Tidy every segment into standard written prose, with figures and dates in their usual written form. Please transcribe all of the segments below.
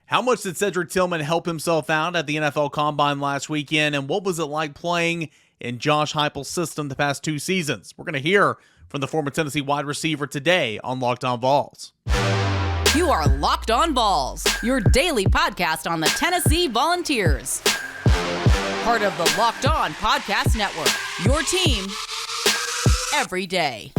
How much did Cedric Tillman help himself out at the NFL Combine last weekend, and what was it like playing in Josh Heupel's system the past 2 seasons? We're going to hear from the former Tennessee wide receiver today on Locked On Vols. You are Locked On Vols, your daily podcast on the Tennessee Volunteers. Part of the Locked On Podcast Network, your team every day.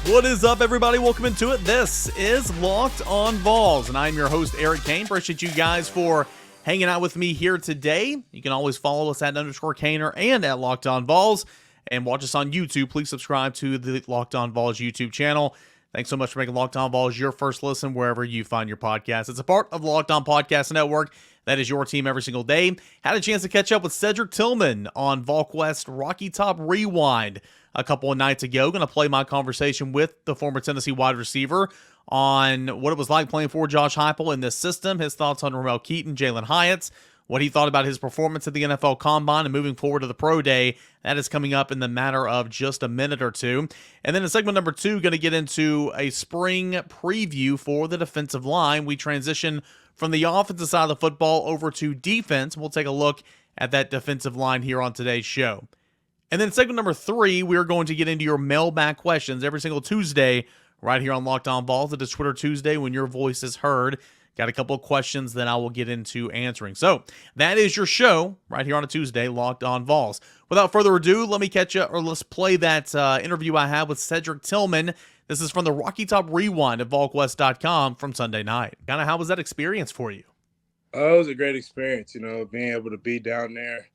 What is up, everybody? Welcome into it. This is Locked On Vols, and I'm your host, Eric Cain. Appreciate you guys for hanging out with me here today. You can always follow us at _Cainer and at Locked On Vols, and watch us on YouTube. Please subscribe to the Locked On Vols YouTube channel. Thanks so much for making Locked On Vols your first listen wherever you find your podcast. It's a part of the Locked On Podcast Network. That is your team every single day. Had a chance to catch up with Cedric Tillman on VolQuest Rocky Top Rewind a couple of nights ago. Going to play my conversation with the former Tennessee wide receiver on what it was like playing for Josh Heupel in this system, his thoughts on Ramel Keaton, Jalin Hyatt, what he thought about his performance at the NFL Combine and moving forward to the Pro Day. That is coming up in the matter of just a minute or two. And then in segment number 2, going to get into a spring preview for the defensive line. We transition from the offensive side of the football over to defense. We'll take a look at that defensive line here on today's show. And then segment number 3, we're going to get into your mailbag questions every single Tuesday right here on Locked On Vols. It is Twitter Tuesday when your voice is heard. Got a couple of questions that I will get into answering. So that is your show right here on a Tuesday, Locked On Vols. Without further ado, let's play that interview I had with Cedric Tillman. This is from the Rocky Top Rewind at VolQuest.com from Sunday night. Kind of how was that experience for you? It was a great experience, being able to be down there.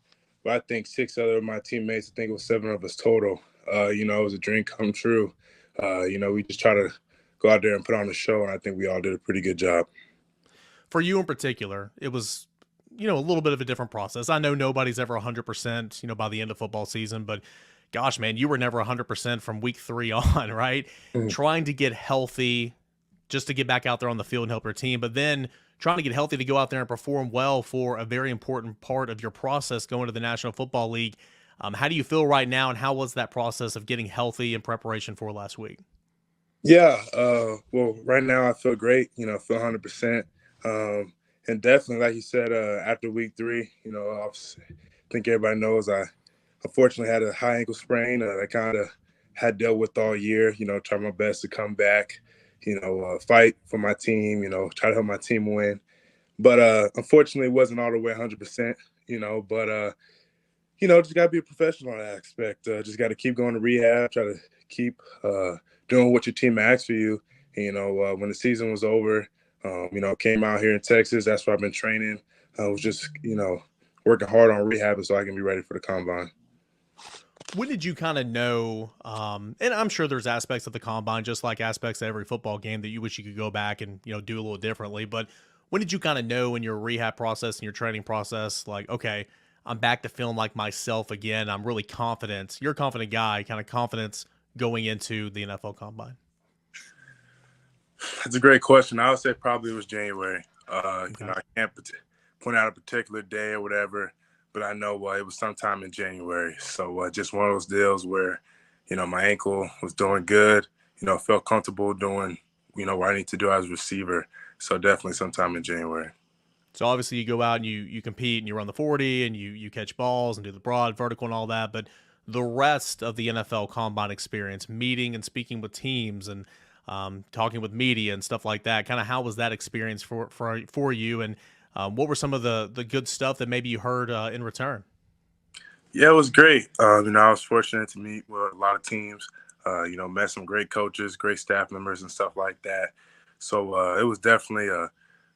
But I think 6 other of my teammates, I think it was 7 of us total. It was a dream come true. We just try to go out there and put on a show, and I think we all did a pretty good job. For you in particular, it was, a little bit of a different process. I know nobody's ever 100%, by the end of football season, but gosh, man, you were never 100% from week 3 on, right? Mm-hmm. Trying to get healthy just to get back out there on the field and help your team, but then trying to get healthy to go out there and perform well for a very important part of your process going to the National Football League. How do you feel right now, and how was that process of getting healthy in preparation for last week? Yeah, well, right now I feel great, feel 100%. And definitely, like you said, after week 3, I think everybody knows I unfortunately had a high ankle sprain that I kind of had dealt with all year, tried my best to come back, fight for my team, try to help my team win. But unfortunately, it wasn't all the way 100%, but just got to be a professional in that aspect. Just got to keep going to rehab, try to keep doing what your team asks for you. When the season was over, came out here in Texas. That's where I've been training. I was just, working hard on rehab so I can be ready for the Combine. When did you kind of know, and I'm sure there's aspects of the Combine, just like aspects of every football game, that you wish you could go back and, do a little differently. But when did you kind of know in your rehab process and your training process, like, okay, I'm back to feeling like myself again. I'm really confident. You're a confident guy, kind of confidence going into the NFL Combine. That's a great question. I would say probably it was January. Okay. I can't point out a particular day or whatever, but I know it was sometime in January. So just one of those deals where, my ankle was doing good, felt comfortable doing, what I need to do as a receiver. So definitely sometime in January. So obviously you go out and you compete and you run the 40 and you catch balls and do the broad, vertical and all that. But the rest of the NFL Combine experience, meeting and speaking with teams and talking with media and stuff like that, kind of how was that experience for you? And what were some of the good stuff that maybe you heard in return? Yeah, it was great. I was fortunate to meet with a lot of teams, met some great coaches, great staff members and stuff like that. So it was definitely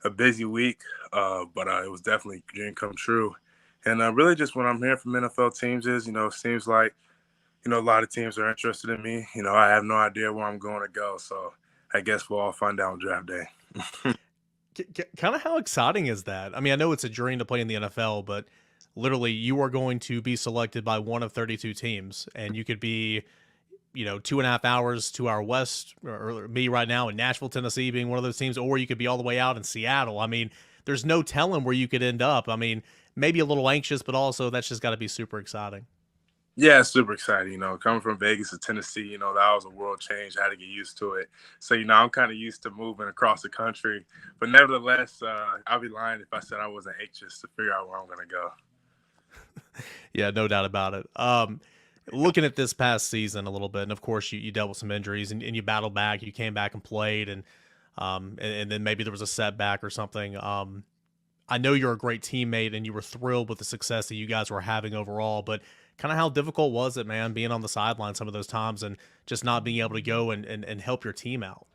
a busy week, but it was definitely a dream come true. And really just what I'm hearing from NFL teams is, it seems like, a lot of teams are interested in me. I have no idea where I'm going to go. So I guess we'll all find out on draft day. Kind of how exciting is that? I mean, I know it's a dream to play in the NFL, but literally you are going to be selected by one of 32 teams, and you could be, 2.5 hours to our west, or me right now in Nashville, Tennessee, being one of those teams, or you could be all the way out in Seattle. I mean, there's no telling where you could end up. I mean, maybe a little anxious, but also that's just got to be super exciting. Yeah, super excited. Coming from Vegas to Tennessee, that was a world change. I had to get used to it. So, I'm kind of used to moving across the country. But nevertheless, I'd be lying if I said I wasn't anxious to figure out where I'm going to go. Yeah, no doubt about it. Looking at this past season a little bit, and of course you dealt with some injuries and you battled back. You came back and played, and then maybe there was a setback or something. I know you're a great teammate and you were thrilled with the success that you guys were having overall, but kind of how difficult was it, man, being on the sideline some of those times and just not being able to go and help your team out?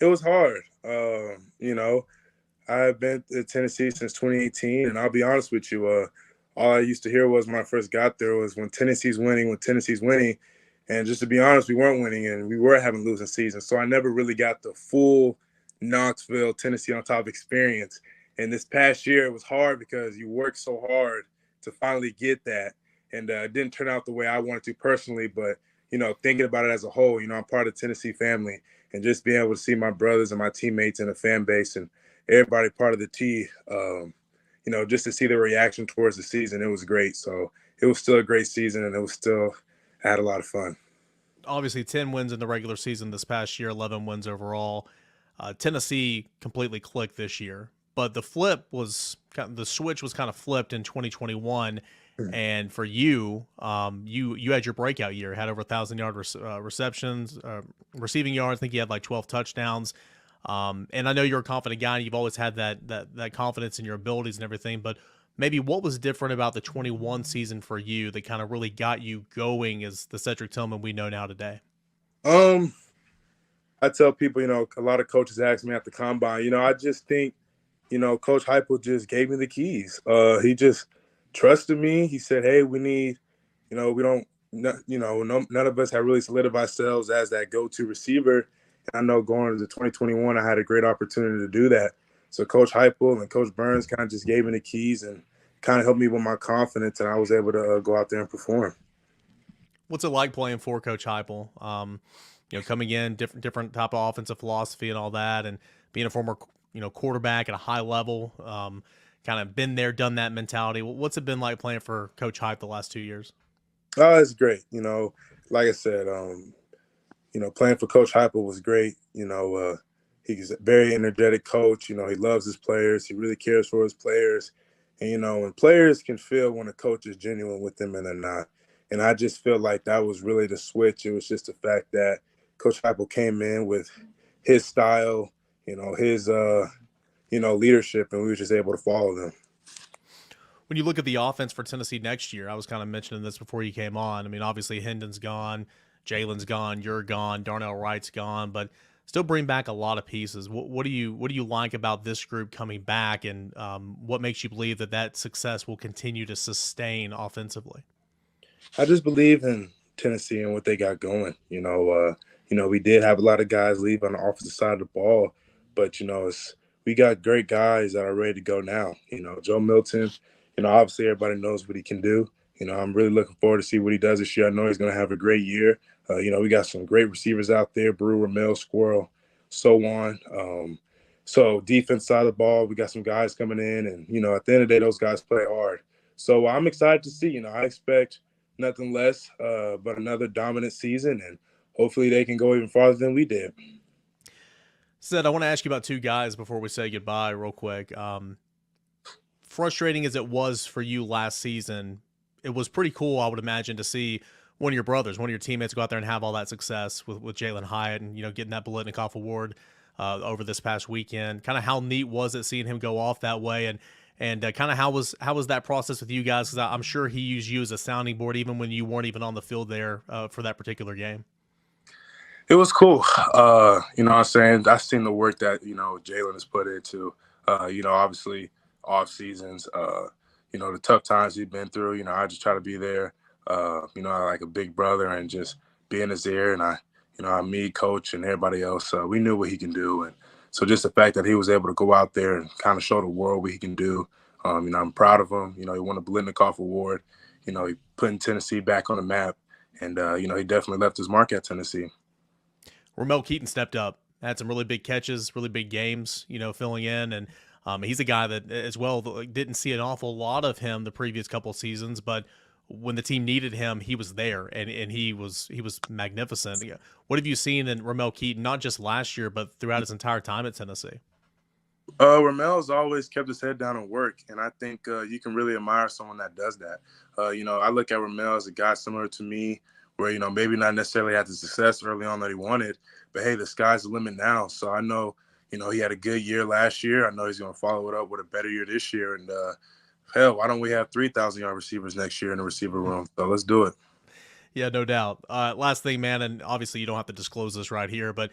It was hard. I've been to Tennessee since 2018, and I'll be honest with you, all I used to hear was when I first got there was when Tennessee's winning. And just to be honest, we weren't winning, and we were having losing seasons. So I never really got the full Knoxville, Tennessee on top experience. And this past year, it was hard because you worked so hard to finally get that. And it didn't turn out the way I wanted to personally. But, thinking about it as a whole, I'm part of the Tennessee family. And just being able to see my brothers and my teammates and the fan base and everybody part of the T, just to see the reaction towards the season, it was great. So it was still a great season, and I had a lot of fun. Obviously 10 wins in the regular season this past year, 11 wins overall. Tennessee completely clicked this year, but the switch was kind of flipped in 2021. And for you, you had your breakout year, had over 1,000-yard receptions, receiving yards. I think you had like 12 touchdowns. And I know you're a confident guy, and you've always had that confidence in your abilities and everything, but maybe what was different about the 21 season for you that kind of really got you going as the Cedric Tillman we know now today? I tell people, a lot of coaches ask me at the combine, I just think, Coach Heupel just gave me the keys. He just trusted me. He said, hey, we need, we don't, none of us have really solidified ourselves as that go-to receiver. And I know going into 2021, I had a great opportunity to do that. So Coach Heupel and Coach Burns kind of just gave me the keys and kind of helped me with my confidence, and I was able to go out there and perform. What's it like playing for Coach Heupel? Coming in, different type of offensive philosophy and all that, and being a former, quarterback at a high level, kind of been there, done that mentality. What's it been like playing for Coach Heupel the last 2 years? Oh, it's great. Like I said, playing for Coach Heupel was great. He's a very energetic coach. He loves his players. He really cares for his players. And, when players can feel when a coach is genuine with them and they're not. And I just feel like that was really the switch. It was just the fact that Coach Heupel came in with his style, his, leadership, and we were just able to follow them. When you look at the offense for Tennessee next year, I was kind of mentioning this before you came on. I mean, obviously Hendon's gone, Jalin's gone, you're gone, Darnell Wright's gone, but still bring back a lot of pieces. What do you like about this group coming back, and what makes you believe that success will continue to sustain offensively? I just believe in Tennessee and what they got going. We did have a lot of guys leave on the offensive side of the ball, but we got great guys that are ready to go now. Joe Milton. Obviously everybody knows what he can do. I'm really looking forward to see what he does this year. I know he's going to have a great year. We got some great receivers out there, Brew, Ramel, Squirrel, so on. So defense side of the ball, we got some guys coming in, and, at the end of the day, those guys play hard. So I'm excited to see. I expect nothing less but another dominant season, and hopefully they can go even farther than we did. Sid, I want to ask you about two guys before we say goodbye real quick. Frustrating as it was for you last season, it was pretty cool, I would imagine, to see one of your brothers, one of your teammates go out there and have all that success with Jalin Hyatt and, getting that Biletnikoff Award over this past weekend. Kind of how neat was it seeing him go off that way, and kind of how was that process with you guys? Because I'm sure he used you as a sounding board even when you weren't even on the field there for that particular game. It was cool. I'm saying I've seen the work that, Jalin has put into, obviously off seasons, the tough times he's been through. I just try to be there, like a big brother, and just being his ear. And me, coach, and everybody else, we knew what he can do. And so just the fact that he was able to go out there and kind of show the world what he can do, I'm proud of him. He won a Biletnikoff Award. He putting Tennessee back on the map. And, he definitely left his mark at Tennessee. Ramel Keaton stepped up, had some really big catches, really big games, filling in. And he's a guy that as well didn't see an awful lot of him the previous couple seasons. But when the team needed him, he was there, and he was magnificent. Yeah. What have you seen in Ramel Keaton, not just last year, but throughout his entire time at Tennessee? Ramel's always kept his head down and work, and I think you can really admire someone that does that. I look at Ramel as a guy similar to me, where, maybe not necessarily had the success early on that he wanted, but hey, the sky's the limit now. So I know, he had a good year last year. I know he's going to follow it up with a better year this year. And hell, why don't we have 3,000-yard receivers next year in the receiver room? So let's do it. Yeah, no doubt. Last thing, man, and obviously you don't have to disclose this right here, but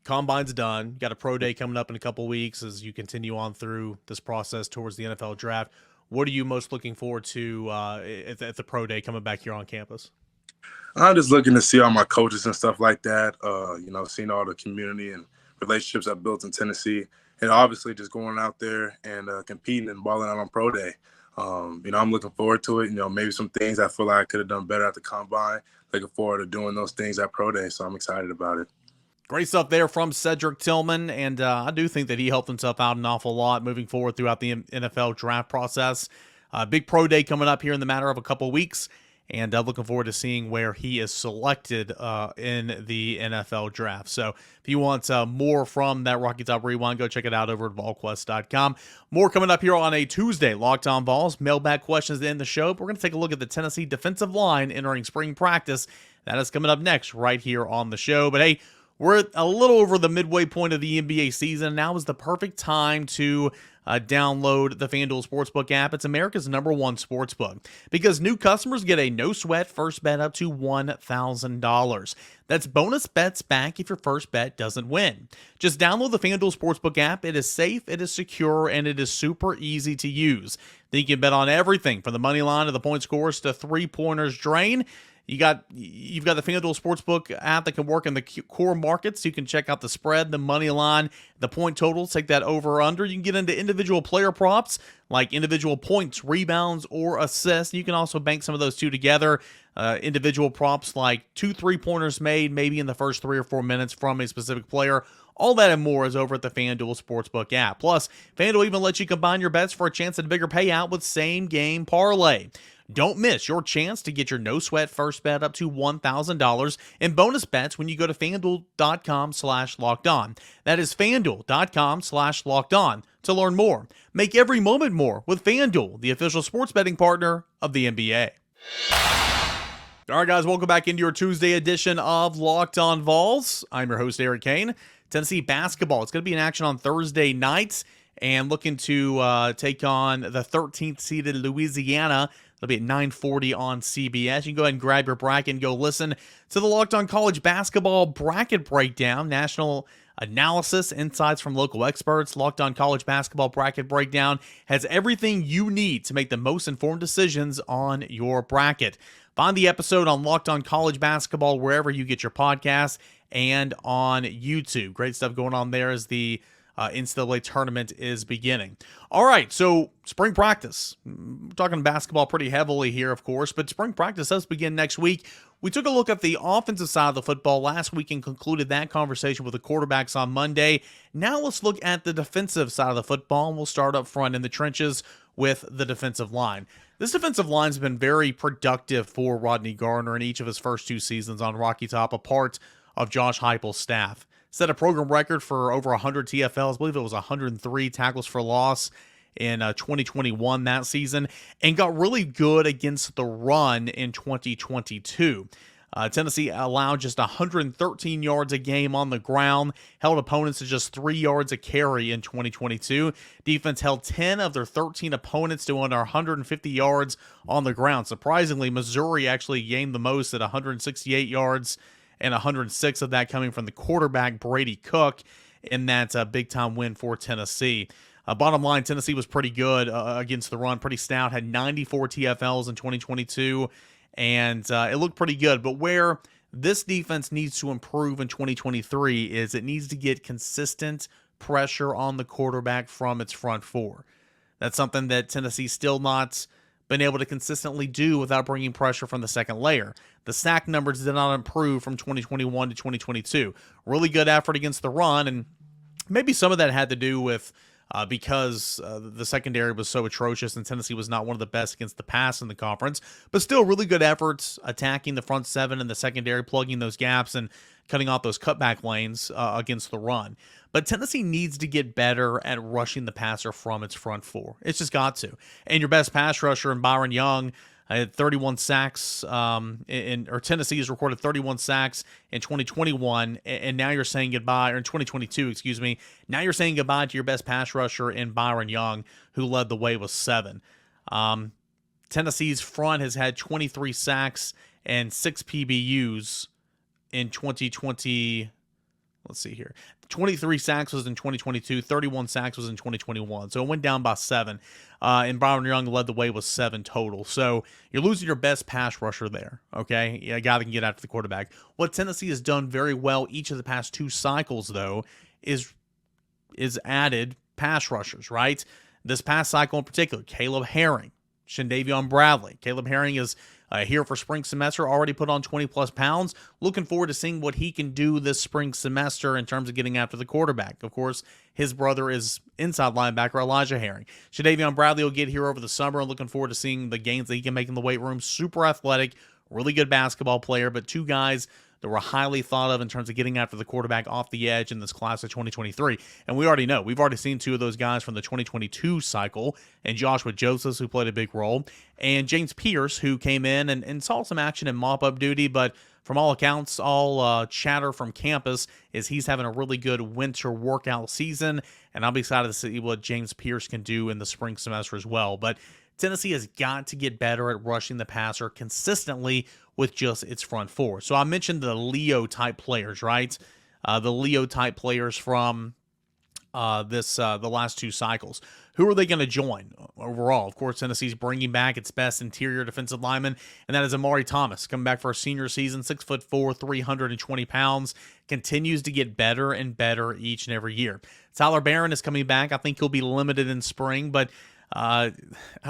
Combine's done. You got a pro day coming up in a couple weeks as you continue on through this process towards the NFL draft. What are you most looking forward to at the pro day coming back here on campus? I'm just looking to see all my coaches and stuff like that, seeing all the community and relationships I've built in Tennessee, and obviously just going out there and competing and balling out on pro day. I'm looking forward to it. Maybe some things I feel like I could have done better at the Combine. Looking forward to doing those things at pro day, so I'm excited about it. Great stuff there from Cedric Tillman, and I do think that he helped himself out an awful lot moving forward throughout the NFL draft process. Big pro day coming up here in the matter of a couple weeks, and looking forward to seeing where he is selected in the NFL draft. So if you want more from that Rocky Top Rewind, go check it out over at VolQuest.com. More coming up here on a Tuesday. Locked On Vols, mailbag questions to end the show. But we're going to take a look at the Tennessee defensive line entering spring practice. That is coming up next right here on the show. But hey, we're a little over the midway point of the NBA season. Now is the perfect time to download the FanDuel Sportsbook app. It's America's #1 sportsbook because new customers get a no-sweat first bet up to $1,000. That's bonus bets back if your first bet doesn't win. Just download the FanDuel Sportsbook app. It is safe, it is secure, and it is super easy to use. Then you can bet on everything from the money line to the point scores to three-pointers drain. You've got the FanDuel Sportsbook app that can work in the core markets. You can check out the spread, the money line, the point totals, take that over or under. You can get into individual player props like individual points, rebounds, or assists. You can also bank some of those two together. Individual props like 2 3-pointers made maybe in the first 3 or 4 minutes from a specific player. All that and more is over at the FanDuel Sportsbook app. Plus, FanDuel even lets you combine your bets for a chance at a bigger payout with same-game parlay. Don't miss your chance to get your no-sweat first bet up to $1,000 in bonus bets when you go to FanDuel.com/lockedon. That is FanDuel.com/lockedon to learn more. Make every moment more with FanDuel, the official sports betting partner of the NBA. All right, guys, welcome back into your Tuesday edition of Locked On Vols. I'm your host, Eric Cain. Tennessee basketball. It's going to be in action on Thursday nights and looking to take on the 13th seeded Louisiana. It'll be at 9:40 on CBS. You can go ahead and grab your bracket and go listen to the Locked On College Basketball Bracket Breakdown, national analysis, insights from local experts. Locked On College Basketball Bracket Breakdown has everything you need to make the most informed decisions on your bracket. Find the episode on Locked On College Basketball wherever you get your podcasts and on YouTube. Great stuff going on there as the NCAA tournament is beginning. All right, so spring practice. We're talking basketball pretty heavily here, of course, but spring practice does begin next week. We took a look at the offensive side of the football last week and concluded that conversation with the quarterbacks on Monday. Now let's look at the defensive side of the football, and we'll start up front in the trenches with the defensive line. This defensive line's been very productive for Rodney Garner in each of his first 2 seasons on Rocky Top, a part of Josh Heupel's staff. Set a program record for over 100 TFLs. I believe it was 103 tackles for loss in 2021 that season, and got really good against the run in 2022. Tennessee allowed just 113 yards a game on the ground, held opponents to just 3 yards a carry in 2022. Defense held 10 of their 13 opponents to under 150 yards on the ground. Surprisingly, Missouri actually gained the most at 168 yards, and 106 of that coming from the quarterback, Brady Cook, in that big-time win for Tennessee. Bottom line, Tennessee was pretty good against the run, pretty stout, had 94 TFLs in 2022, and it looked pretty good. But where this defense needs to improve in 2023 is it needs to get consistent pressure on the quarterback from its front four. That's something that Tennessee's still not been able to consistently do without bringing pressure from the second layer. The sack numbers did not improve from 2021 to 2022. Really good effort against the run, and maybe some of that had to do with because the secondary was so atrocious and Tennessee was not one of the best against the pass in the conference. But still, really good efforts attacking the front seven and the secondary, plugging those gaps and cutting off those cutback lanes against the run. But Tennessee needs to get better at rushing the passer from its front four. It's just got to. And your best pass rusher in Byron Young had 31 sacks, or Tennessee has recorded 31 sacks in 2021, and now you're saying goodbye, or in 2022, excuse me. Now you're saying goodbye to your best pass rusher in Byron Young, who led the way with 7. Tennessee's front has had 23 sacks and 6 PBUs in 2020. Let's see here. 23 sacks was in 2022. 31 sacks was in 2021. So it went down by 7. And Byron Young led the way with 7 total. So you're losing your best pass rusher there, okay? A guy that can get after the quarterback. What Tennessee has done very well each of the past 2 cycles, though, is added pass rushers, right? This past cycle in particular, Caleb Herring, Shandavion Bradley. Caleb Herring is here for spring semester, already put on 20-plus pounds. Looking forward to seeing what he can do this spring semester in terms of getting after the quarterback. Of course, his brother is inside linebacker Elijah Herring. Shandavion Bradley will get here over the summer. Looking forward to seeing the gains that he can make in the weight room. Super athletic, really good basketball player, but 2 guys that were highly thought of in terms of getting after the quarterback off the edge in this class of 2023. And we already know. We've already seen 2 of those guys from the 2022 cycle, and Joshua Josephs, who played a big role, and James Pierce, who came in and saw some action in mop-up duty, but from all accounts, all chatter from campus is he's having a really good winter workout season, and I'll be excited to see what James Pierce can do in the spring semester as well. But Tennessee has got to get better at rushing the passer consistently with just its front four. So I mentioned the Leo-type players, right? The Leo-type players from the last 2 cycles. Who are they going to join overall? Of course, Tennessee's bringing back its best interior defensive lineman, and that is Amari Thomas, coming back for a senior season, 6'4", 320 pounds, continues to get better and better each and every year. Tyler Barron is coming back. I think he'll be limited in spring, but a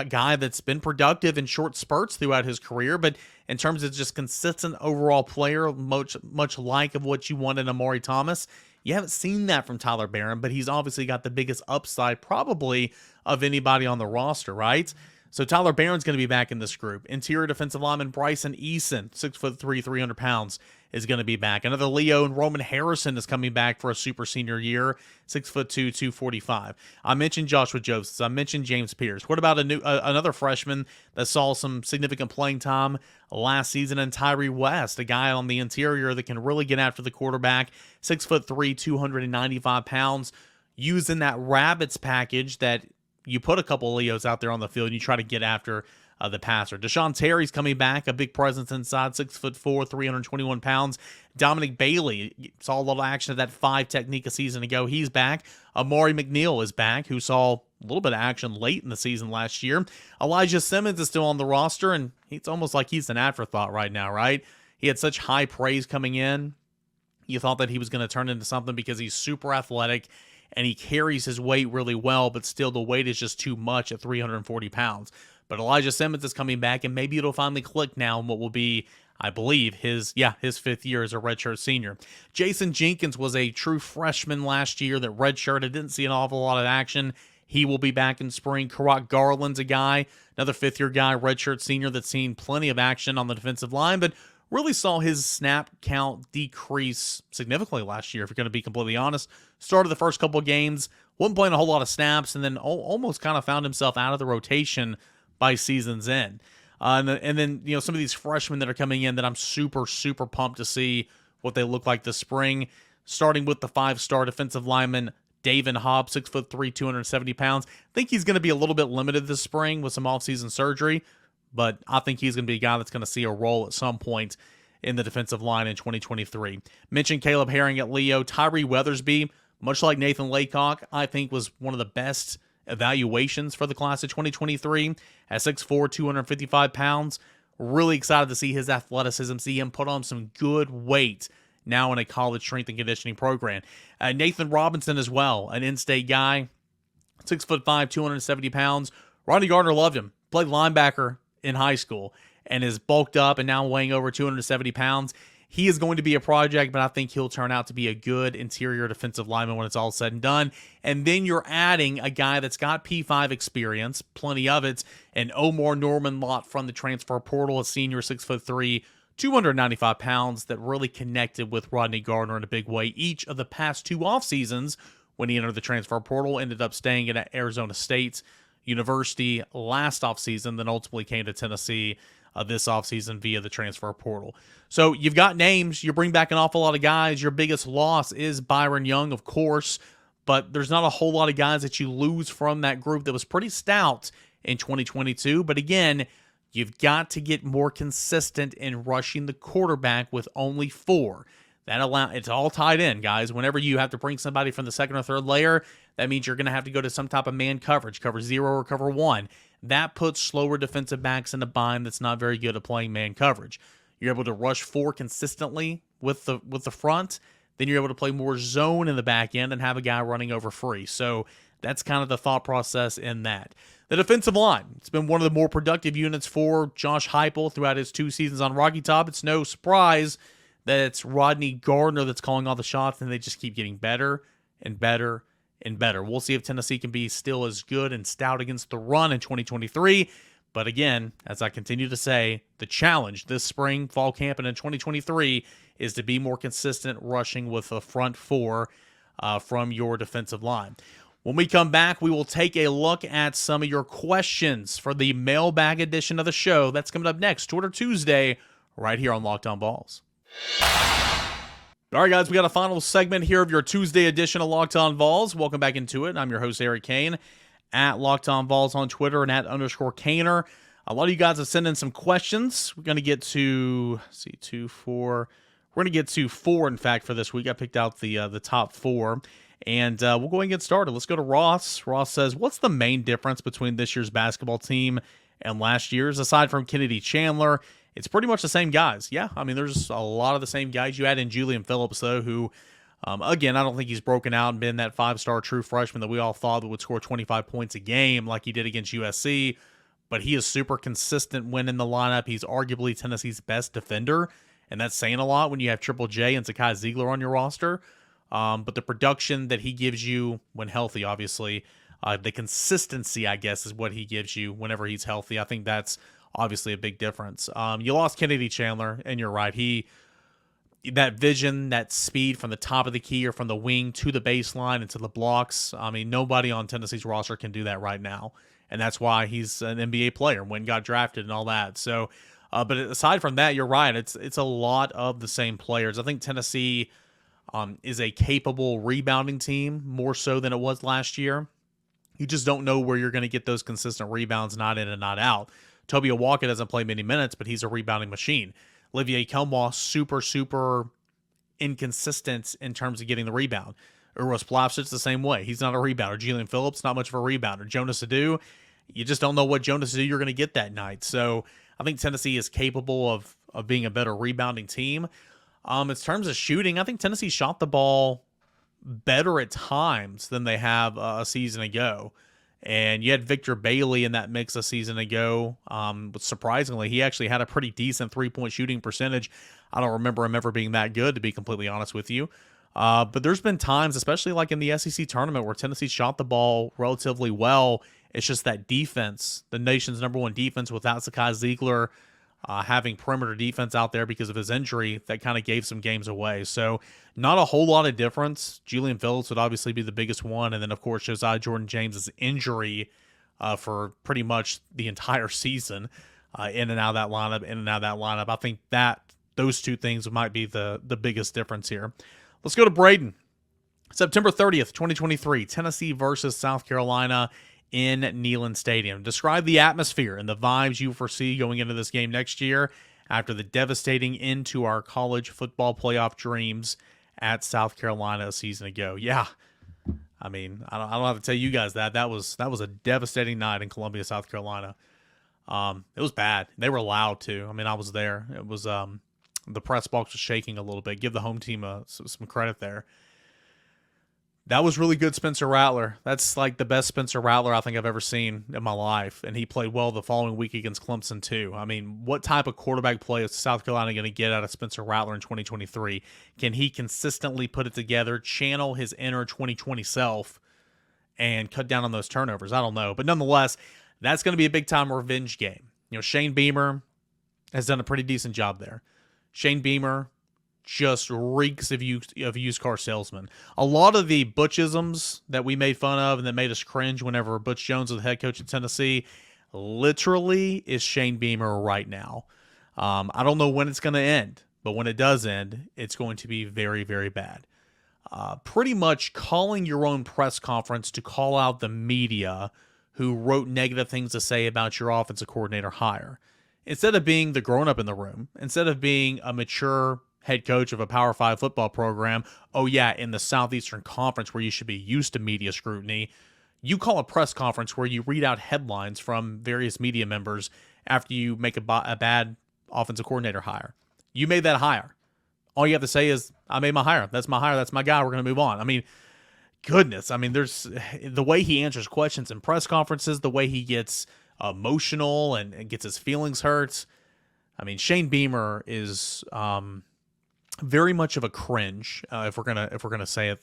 guy that's been productive in short spurts throughout his career, but in terms of just consistent overall player, much like of what you want in Amari Thomas, you haven't seen that from Tyler Barron, but he's obviously got the biggest upside probably of anybody on the roster, right? So Tyler Barron's going to be back in this group. Interior defensive lineman Bryson Eason, 6'3", 300 pounds, is going to be back. Another Leo and Roman Harrison is coming back for a super senior year, 6'2", 245. I mentioned Joshua Josephs. I mentioned James Pierce. What about another freshman that saw some significant playing time last season in Tyree West, a guy on the interior that can really get after the quarterback, 6'3", 295 pounds, using that Rabbits package that you put a couple of Leos out there on the field and you try to get after the passer. Deshaun Terry's coming back, a big presence inside, 6'4", 321 pounds. Dominic Bailey saw a little action of that 5 technique a season ago. He's back. Amari McNeil is back, who saw a little bit of action late in the season last year. Elijah Simmons is still on the roster, and it's almost like he's an afterthought right now, right? He had such high praise coming in. You thought that he was going to turn into something because he's super athletic and he carries his weight really well, but still the weight is just too much at 340 pounds. But Elijah Simmons is coming back, and maybe it'll finally click now in what will be, I believe, his 5th year as a redshirt senior. Jason Jenkins was a true freshman last year that redshirted, didn't see an awful lot of action. He will be back in spring. Karak Garland's a guy, another 5th-year guy, redshirt senior that's seen plenty of action on the defensive line, but really saw his snap count decrease significantly last year, if you're going to be completely honest. Started the first couple of games, wasn't playing a whole lot of snaps, and then almost kind of found himself out of the rotation by season's end. And then some of these freshmen that are coming in that I'm super, super pumped to see what they look like this spring, starting with the 5-star defensive lineman Davin Hobb, 6'3", 270 pounds. I think he's going to be a little bit limited this spring with some offseason surgery, but I think he's going to be a guy that's going to see a role at some point in the defensive line in 2023. Mentioned Caleb Herring at Leo. Tyree Weathersby, much like Nathan Laycock, I think was one of the best evaluations for the class of 2023 at 6'4", 255 pounds. Really excited to see his athleticism, see him put on some good weight now in a college strength and conditioning program. Nathan Robinson as well, an in-state guy, 6'5", 270 pounds. Ronnie Gardner loved him. Played linebacker in high school and is bulked up and now weighing over 270 pounds. he is going to be a project, but I think he'll turn out to be a good interior defensive lineman when it's all said and done. And then you're adding a guy that's got P5 experience, plenty of it, and Omar Norman Lott from the transfer portal, a senior, 6'3", 295 pounds, that really connected with Rodney Gardner in a big way. Each of the past 2 off seasons, when he entered the transfer portal, ended up staying at Arizona State University last offseason, then ultimately came to Tennessee this offseason via the transfer portal. So you've got names. You bring back an awful lot of guys. Your biggest loss is Byron Young, of course, but there's not a whole lot of guys that you lose from that group that was pretty stout in 2022. But again, you've got to get more consistent in rushing the quarterback with only 4. It's all tied in, guys. Whenever you have to bring somebody from the second or third layer, that means you're going to have to go to some type of man coverage, cover 0 or cover 1. That puts slower defensive backs in a bind that's not very good at playing man coverage. You're able to rush 4 consistently with the front, then you're able to play more zone in the back end and have a guy running over free. So that's kind of the thought process in that. The defensive line, it's been one of the more productive units for Josh Heupel throughout his 2 seasons on Rocky Top. It's no surprise that it's Rodney Gardner that's calling all the shots, and they just keep getting better and better and better. We'll see if Tennessee can be still as good and stout against the run in 2023. But again, as I continue to say, the challenge this spring, fall camp, and in 2023 is to be more consistent rushing with the front 4 from your defensive line. When we come back, we will take a look at some of your questions for the mailbag edition of the show. That's coming up next, Twitter Tuesday, right here on Locked On Vols. All right, guys, we got a final segment here of your Tuesday edition of Locked On Vols. Welcome back into it. I'm your host, Eric Cain, at Locked On Vols on Twitter and at _Cainer. A lot of you guys have sent in some questions. We're going to get to, We're going to get to 4, in fact, for this week. I picked out the top 4, and we'll go ahead and get started. Let's go to Ross. Ross says, what's the main difference between this year's basketball team and last year's? Aside from Kennedy Chandler, it's pretty much the same guys. Yeah, I mean, there's a lot of the same guys. You add in Julian Phillips, though, who, again, I don't think he's broken out and been that 5-star true freshman that we all thought would score 25 points a game like he did against USC, but he is super consistent when in the lineup. He's arguably Tennessee's best defender, and that's saying a lot when you have Triple J and Zakai Ziegler on your roster. But the production that he gives you when healthy, obviously, the consistency, I guess, is what he gives you whenever he's healthy. I think that's obviously a big difference. You lost Kennedy Chandler, and you're right. That vision, that speed from the top of the key or from the wing to the baseline and to the blocks, I mean, nobody on Tennessee's roster can do that right now. And that's why he's an NBA player when got drafted and all that. So, but aside from that, you're right. It's a lot of the same players. I think Tennessee is a capable rebounding team more so than it was last year. You just don't know where you're going to get those consistent rebounds, not in and not out. Toby Awaka doesn't play many minutes, but he's a rebounding machine. Olivier Kelmois, super inconsistent in terms of getting the rebound. Uros Plavsic the same way. He's not a rebounder. Julian Phillips, not much of a rebounder. Jonas Adu, you just don't know what Jonas Adu you're going to get that night. So I think Tennessee is capable of being a better rebounding team. In terms of shooting, I think Tennessee shot the ball better at times than they have a season ago. And you had Victor Bailey in that mix a season ago. But surprisingly, he actually had a pretty decent three-point shooting percentage. I don't remember him ever being that good, to be completely honest with you. But there's been times, especially like in the SEC tournament, where Tennessee shot the ball relatively well. It's just that defense, the nation's #1 defense without Zakai Ziegler having perimeter defense out there because of his injury, that kind of gave some games away. So not a whole lot of difference. Julian Phillips would obviously be the biggest one. And then, of course, Josiah Jordan-James' injury for pretty much the entire season in and out of that lineup. I think that those two things might be the biggest difference here. Let's go to Braden. September 30th, 2023, Tennessee versus South Carolina in Neyland Stadium. Describe the atmosphere and the vibes you foresee going into this game next year after the devastating end to our college football playoff dreams at South Carolina a season ago. Yeah, I mean, I don't have to tell you guys that. That was a devastating night in Columbia, South Carolina. It was bad. They were loud, too. I mean, I was there. It was the press box was shaking a little bit. Give the home team some credit there. That was really good, Spencer Rattler. That's like the best Spencer Rattler I think I've ever seen in my life. And he played well the following week against Clemson, too. I mean, what type of quarterback play is South Carolina going to get out of Spencer Rattler in 2023? Can he consistently put it together, channel his inner 2020 self, and cut down on those turnovers? I don't know. But nonetheless, that's going to be a big-time revenge game. Shane Beamer has done a pretty decent job there. Shane Beamer just reeks of used car salesman. A lot of the Butchisms that we made fun of and that made us cringe whenever Butch Jones was the head coach at Tennessee literally is Shane Beamer right now. I don't know when it's going to end, but when it does end, it's going to be very, very bad. Pretty much calling your own press conference to call out the media who wrote negative things to say about your offensive coordinator hire. Instead of being the grown-up in the room, instead of being a mature head coach of a Power 5 football program, in the Southeastern Conference where you should be used to media scrutiny, you call a press conference where you read out headlines from various media members after you make a bad offensive coordinator hire. You made that hire. All you have to say is, I made my hire. That's my hire. That's my guy. We're going to move on. I mean, goodness. I mean, there's the way he answers questions in press conferences, the way he gets emotional and gets his feelings hurt. I mean, Shane Beamer is very much of a cringe, if we're gonna say it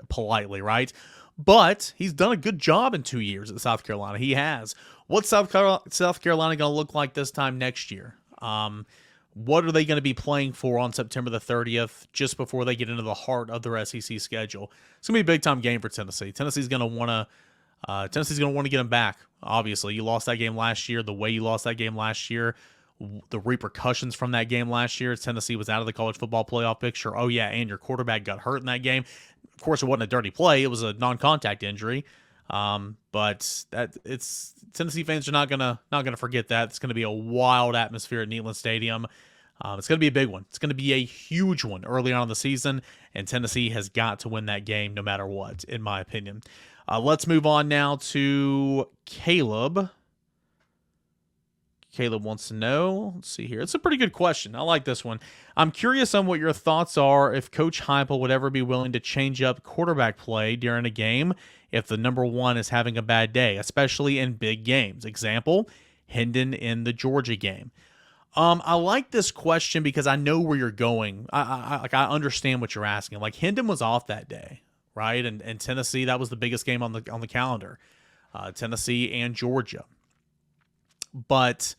politely, right? But he's done a good job in 2 years at South Carolina. He has. What's South Carolina going to look like this time next year? What are they going to be playing for on September the 30th, just before they get into the heart of their SEC schedule? It's going to be a big-time game for Tennessee. Tennessee's going to want to get them back, obviously. You lost that game last year. The way you lost that game last year, the repercussions from that game last year, Tennessee was out of the college football playoff picture. And your quarterback got hurt in that game. Of course, it wasn't a dirty play. It was a non-contact injury. But Tennessee fans are not gonna forget that. It's gonna be a wild atmosphere at Neyland Stadium. It's gonna be a big one. It's gonna be a huge one early on in the season, and Tennessee has got to win that game no matter what, in my opinion. Let's move on now to Caleb. Caleb wants to know, let's see here. It's a pretty good question. I like this one. I'm curious on what your thoughts are if Coach Heupel would ever be willing to change up quarterback play during a game if the number one is having a bad day, especially in big games. Example, Hendon in the Georgia game. I like this question because I know where you're going. I understand what you're asking. Like, Hendon was off that day, right? And Tennessee, that was the biggest game on the calendar. Tennessee and Georgia. But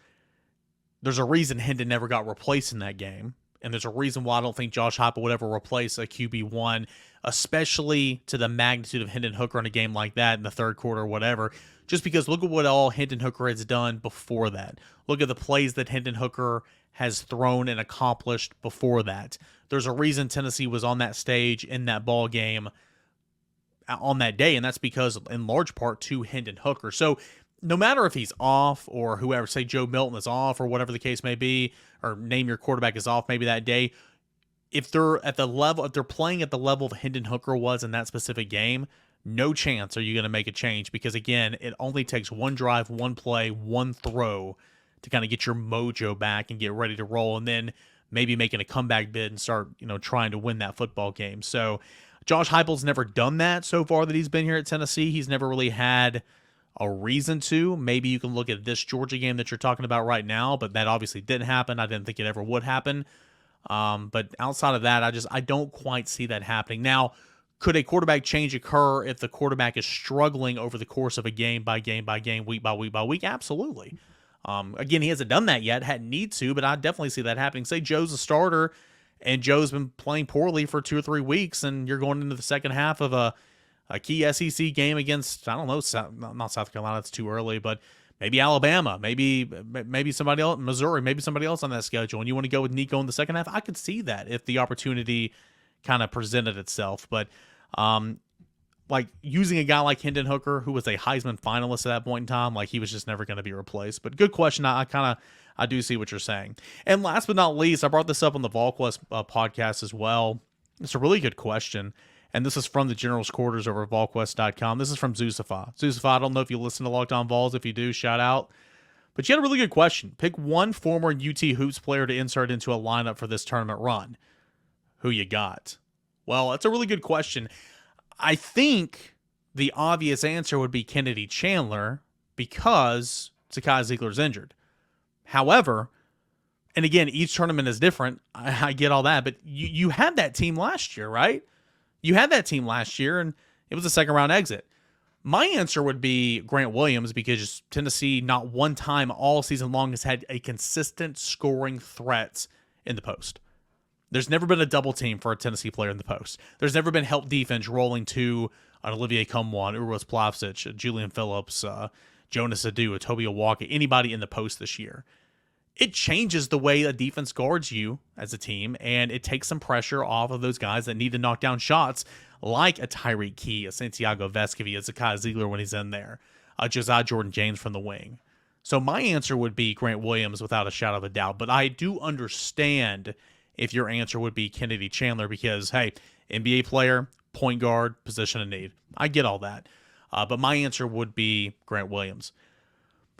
there's a reason Hendon never got replaced in that game, and there's a reason why I don't think Josh Heupel would ever replace a QB1, especially to the magnitude of Hendon Hooker in a game like that in the third quarter or whatever, just because look at what all Hendon Hooker has done before that. Look at the plays that Hendon Hooker has thrown and accomplished before that. There's a reason Tennessee was on that stage in that ball game on that day, and that's because, in large part, to Hendon Hooker. So no matter if he's off or whoever, say Joe Milton is off or whatever the case may be, or name your quarterback is off maybe that day, if they're playing at the level that Hendon Hooker was in that specific game, no chance are you going to make a change, because again, it only takes one drive, one play, one throw to kind of get your mojo back and get ready to roll, and then maybe making a comeback bid and start, trying to win that football game. So Josh Heupel's never done that so far that he's been here at Tennessee. He's never really had a reason to. Maybe you can look at this Georgia game that you're talking about right now, but that obviously didn't happen. I didn't think it ever would happen. But outside of that, I don't quite see that happening. Now, could a quarterback change occur if the quarterback is struggling over the course of a game by game by game, week by week by week? Absolutely. Again, he hasn't done that yet, hadn't need to, but I definitely see that happening. Say Joe's a starter and Joe's been playing poorly for 2 or 3 weeks, and you're going into the second half of a key SEC game against, I don't know, not South Carolina, it's too early, but maybe Alabama, maybe somebody else, Missouri, maybe somebody else on that schedule, and you want to go with Nico in the second half. I could see that if the opportunity kind of presented itself. But like using a guy like Hendon Hooker, who was a Heisman finalist at that point in time, like he was just never going to be replaced. But good question. I do see what you're saying. And last but not least, I brought this up on the VolQuest podcast as well. It's a really good question. And this is from the General's Quarters over at VolQuest.com. This is from Zusify. Zusify, I don't know if you listen to Locked On Vols. If you do, shout out. But you had a really good question. Pick one former UT Hoops player to insert into a lineup for this tournament run. Who you got? Well, that's a really good question. I think the obvious answer would be Kennedy Chandler because Zakai Ziegler's injured. However, and again, each tournament is different. I get all that, but you had that team last year, right? You had that team last year, and it was a second-round exit. My answer would be Grant Williams because Tennessee not one time all season long has had a consistent scoring threat in the post. There's never been a double team for a Tennessee player in the post. There's never been help defense rolling to an Olivier Cumwan, Uros Plavsic, Julian Phillips, Jonas Adu, Toby Awaka, anybody in the post this year. It changes the way a defense guards you as a team, and it takes some pressure off of those guys that need to knock down shots, like a Tyreek Key, a Santiago Vescovi, a Zakai Ziegler when he's in there, a Josiah Jordan-James from the wing. So my answer would be Grant Williams without a shadow of a doubt, but I do understand if your answer would be Kennedy Chandler because, hey, NBA player, point guard, position of need. I get all that. But my answer would be Grant Williams.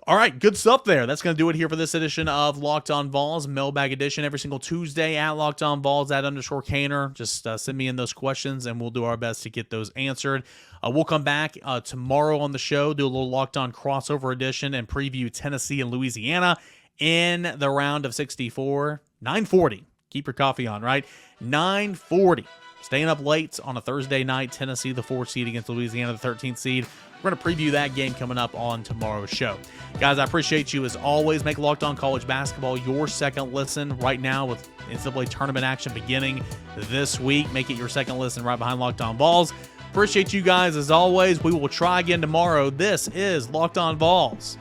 All right, good stuff there. That's going to do it here for this edition of Locked On Vols, Mailbag Edition, every single Tuesday at Locked On Vols, @_Cainer. Just send me in those questions, and we'll do our best to get those answered. We'll come back tomorrow on the show, do a little Locked On crossover edition, and preview Tennessee and Louisiana in the round of 64. 9:40. Keep your coffee on, right? 9:40. Staying up late on a Thursday night, Tennessee, the 4th seed against Louisiana, the 13th seed. We're going to preview that game coming up on tomorrow's show. Guys, I appreciate you as always. Make Locked On College Basketball your second listen right now with NCAA tournament action beginning this week. Make it your second listen right behind Locked On Vols. Appreciate you guys as always. We will try again tomorrow. This is Locked On Vols.